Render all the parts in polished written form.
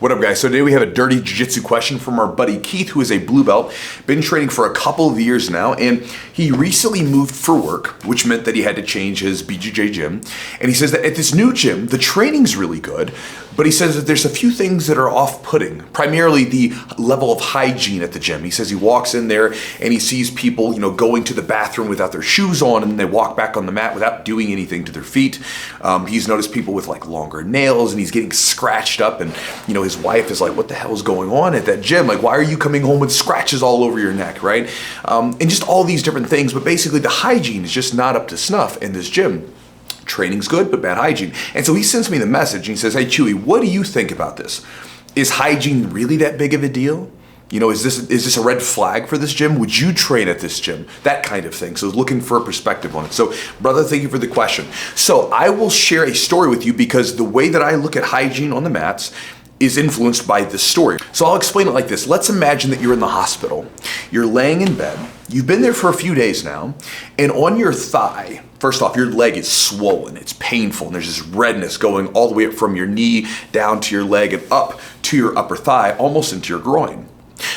What up, guys? So today we have a dirty jiu-jitsu question from our buddy Keith, who is a blue belt, been training for a couple of years now, and he recently moved for work, which meant that he had to change his BJJ gym. And he says that at this new gym, the training's really good, but he says that there's a few things that are off-putting, primarily the level of hygiene at the gym. He says he walks in there and he sees people, going to the bathroom without their shoes on, and they walk back on the mat without doing anything to their feet. He's noticed people with like longer nails, and he's getting scratched up, and his wife is like, what the hell is going on at that gym? Like, why are you coming home with scratches all over your neck, right? And just all these different things, but basically the hygiene is just not up to snuff in this gym. Training's good, but bad hygiene. And so he sends me the message and he says, hey Chewy, what do you think about this? Is hygiene really that big of a deal? Is this a red flag for this gym? Would you train at this gym? That kind of thing. So looking for a perspective on it. So brother, thank you for the question. So I will share a story with you because the way that I look at hygiene on the mats is influenced by this story. So I'll explain it like this. Let's imagine that you're in the hospital. You're laying in bed. You've been there for a few days now, and on your thigh, first off, your leg is swollen. It's painful, and there's this redness going all the way up from your knee down to your leg and up to your upper thigh, almost into your groin.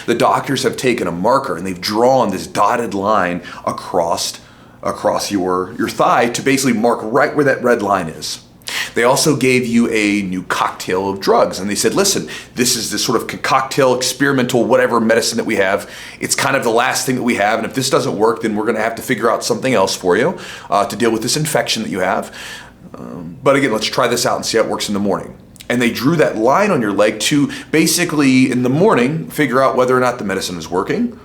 The doctors have taken a marker and they've drawn this dotted line across your thigh to basically mark right where that red line is. They also gave you a new cocktail of drugs, and they said, listen, this is this sort of cocktail, experimental, whatever medicine that we have. It's kind of the last thing that we have, and if this doesn't work, then we're gonna have to figure out something else for you to deal with this infection that you have. But again, let's try this out and see how it works in the morning. And they drew that line on your leg to basically, in the morning, figure out whether or not the medicine is working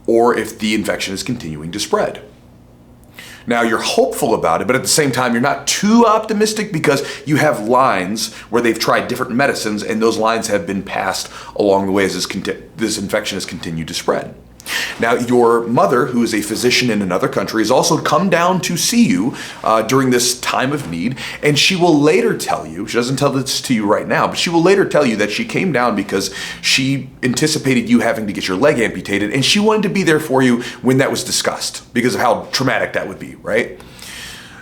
or if the infection is continuing to spread. Now you're hopeful about it, but at the same time, you're not too optimistic because you have lines where they've tried different medicines and those lines have been passed along the way as this infection has continued to spread. Now, your mother, who is a physician in another country, has also come down to see you during this time of need, and she will later tell you, she doesn't tell this to you right now, but she will later tell you that she came down because she anticipated you having to get your leg amputated, and she wanted to be there for you when that was discussed because of how traumatic that would be, right?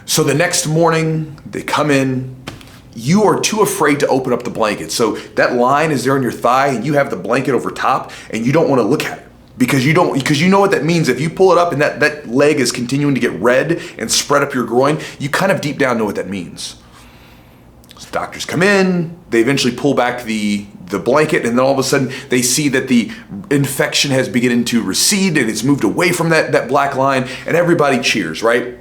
So the next morning, they come in, you are too afraid to open up the blanket. So that line is there on your thigh, and you have the blanket over top, and you don't want to look at it. Because you know what that means. If you pull it up and that leg is continuing to get red and spread up your groin, you kind of deep down know what that means. So doctors come in, they eventually pull back the blanket, and then all of a sudden they see that the infection has begun to recede and it's moved away from that black line, and everybody cheers, right?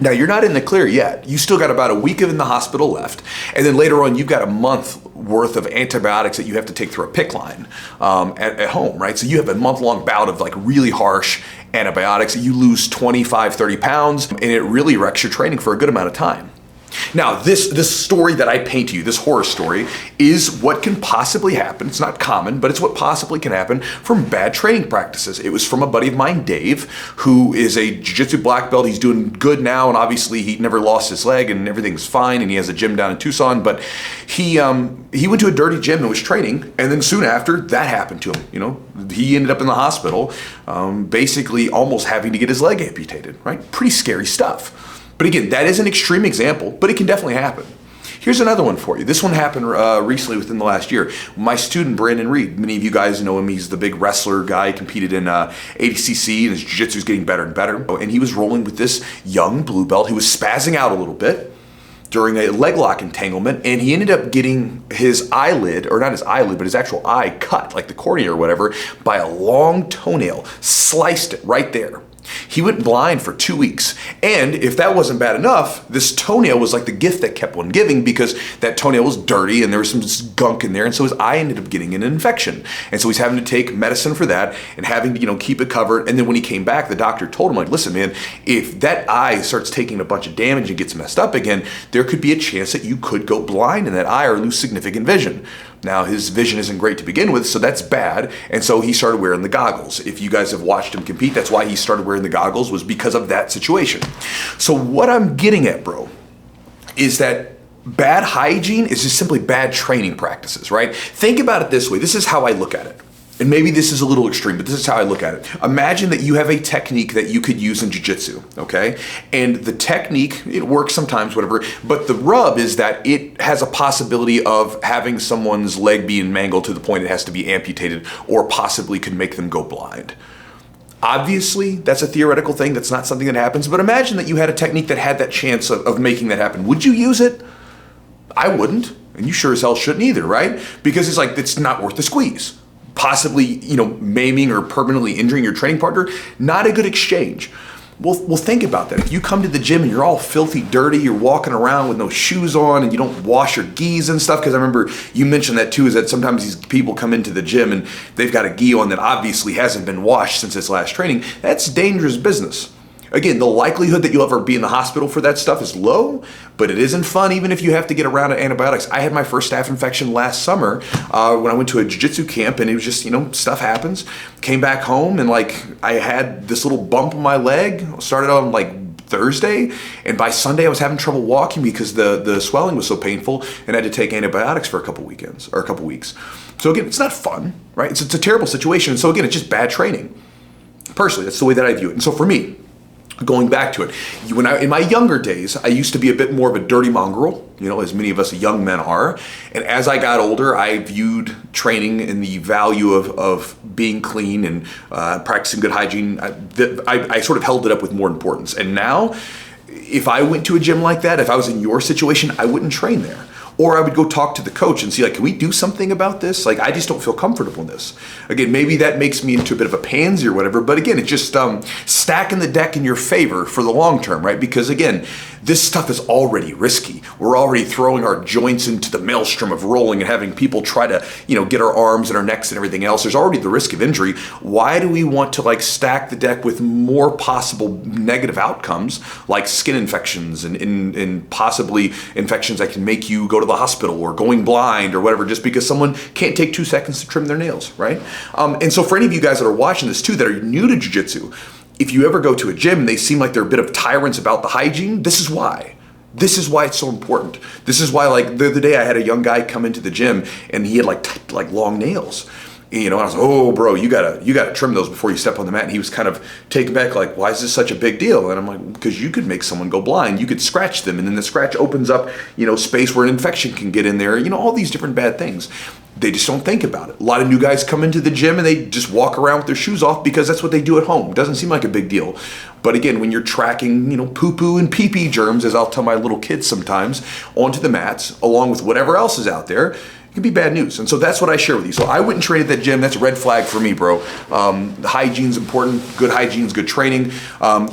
Now, you're not in the clear yet. You still got about a week in the hospital left. And then later on, you've got a month worth of antibiotics that you have to take through a PICC line at home, right? So you have a month-long bout of like really harsh antibiotics. You lose 25, 30 pounds, and it really wrecks your training for a good amount of time. Now, this story that I paint to you, this horror story, is what can possibly happen. It's not common, but it's what possibly can happen from bad training practices. It was from a buddy of mine, Dave, who is a jiu-jitsu black belt. He's doing good now, and obviously he never lost his leg, and everything's fine, and he has a gym down in Tucson, but he went to a dirty gym and was training, and then soon after, that happened to him. He ended up in the hospital, basically almost having to get his leg amputated, right? Pretty scary stuff. But again, that is an extreme example, but it can definitely happen. Here's another one for you. This one happened recently within the last year. My student, Brandon Reed, many of you guys know him. He's the big wrestler guy, competed in ADCC, and his jiu-jitsu is getting better and better. And he was rolling with this young blue belt who was spazzing out a little bit during a leg lock entanglement, and he ended up getting his eyelid, or not his eyelid, but his actual eye cut, like the cornea or whatever, by a long toenail, sliced it right there. He went blind for 2 weeks. And if that wasn't bad enough, this toenail was like the gift that kept on giving because that toenail was dirty and there was some gunk in there. And so his eye ended up getting an infection. And so he's having to take medicine for that and having to, keep it covered. And then when he came back, the doctor told him, like, listen, man, if that eye starts taking a bunch of damage and gets messed up again, there could be a chance that you could go blind in that eye or lose significant vision. Now, his vision isn't great to begin with, so that's bad. And so he started wearing the goggles. If you guys have watched him compete, that's why he started wearing the goggles, was because of that situation. So what I'm getting at, bro, is that bad hygiene is just simply bad training practices, right? Think about it this way. This is how I look at it. and maybe this is a little extreme, but this is how I look at it. Imagine that you have a technique that you could use in jiu-jitsu, okay? And the technique, it works sometimes, whatever, but the rub is that it has a possibility of having someone's leg being mangled to the point it has to be amputated, or possibly could make them go blind. Obviously, that's a theoretical thing. That's not something that happens, but imagine that you had a technique that had that chance of making that happen. Would you use it? I wouldn't, and you sure as hell shouldn't either, right? Because it's like, it's not worth the squeeze. Possibly, maiming or permanently injuring your training partner, not a good exchange. Well, think about that. If you come to the gym and you're all filthy, dirty, you're walking around with no shoes on and you don't wash your gis and stuff, because I remember you mentioned that too, is that sometimes these people come into the gym and they've got a gi on that obviously hasn't been washed since its last training. That's dangerous business. Again, the likelihood that you'll ever be in the hospital for that stuff is low, but it isn't fun even if you have to get around to antibiotics. I had my first staph infection last summer when I went to a jiu-jitsu camp, and it was just, stuff happens. Came back home and I had this little bump on my leg. Started on Thursday, and by Sunday I was having trouble walking because the swelling was so painful, and I had to take antibiotics for a couple weeks. So again, it's not fun, right? It's a terrible situation. So again, it's just bad training. Personally, that's the way that I view it. And so for me, going back to it, in my younger days, I used to be a bit more of a dirty mongrel, as many of us young men are. And as I got older, I viewed training and the value of being clean and practicing good hygiene. I sort of held it up with more importance. And now, if I went to a gym like that, if I was in your situation, I wouldn't train there. Or I would go talk to the coach and see, can we do something about this? I just don't feel comfortable in this. Again, maybe that makes me into a bit of a pansy or whatever, but again, it's just stacking the deck in your favor for the long term, right? Because again, this stuff is already risky. We're already throwing our joints into the maelstrom of rolling and having people try to, get our arms and our necks and everything else. There's already the risk of injury. Why do we want to stack the deck with more possible negative outcomes, like skin infections and possibly infections that can make you go to the hospital or going blind or whatever, just because someone can't take 2 seconds to trim their nails, right? And so for any of you guys that are watching this too, that are new to jiu-jitsu, if you ever go to a gym and they seem like they're a bit of tyrants about the hygiene, this is why. This is why it's so important. This is why, the other day I had a young guy come into the gym and he had long nails. And, I was like, oh, bro, you gotta trim those before you step on the mat. And he was kind of taken back, why is this such a big deal? And I'm like, because you could make someone go blind. You could scratch them, and then the scratch opens up, space where an infection can get in there. All these different bad things. They just don't think about it. A lot of new guys come into the gym and they just walk around with their shoes off because that's what they do at home. It doesn't seem like a big deal. But again, when you're tracking, poo-poo and pee-pee germs, as I'll tell my little kids sometimes, onto the mats, along with whatever else is out there, it can be bad news. And so that's what I share with you. So I wouldn't train at that gym. That's a red flag for me, bro. The hygiene's important. Good hygiene's good training.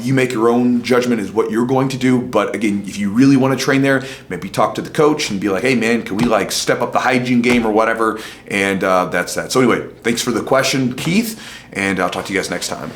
You make your own judgment is what you're going to do. But again, if you really want to train there, maybe talk to the coach and be like, hey man, can we step up the hygiene game or whatever? And that's that. So anyway, thanks for the question, Keith. And I'll talk to you guys next time.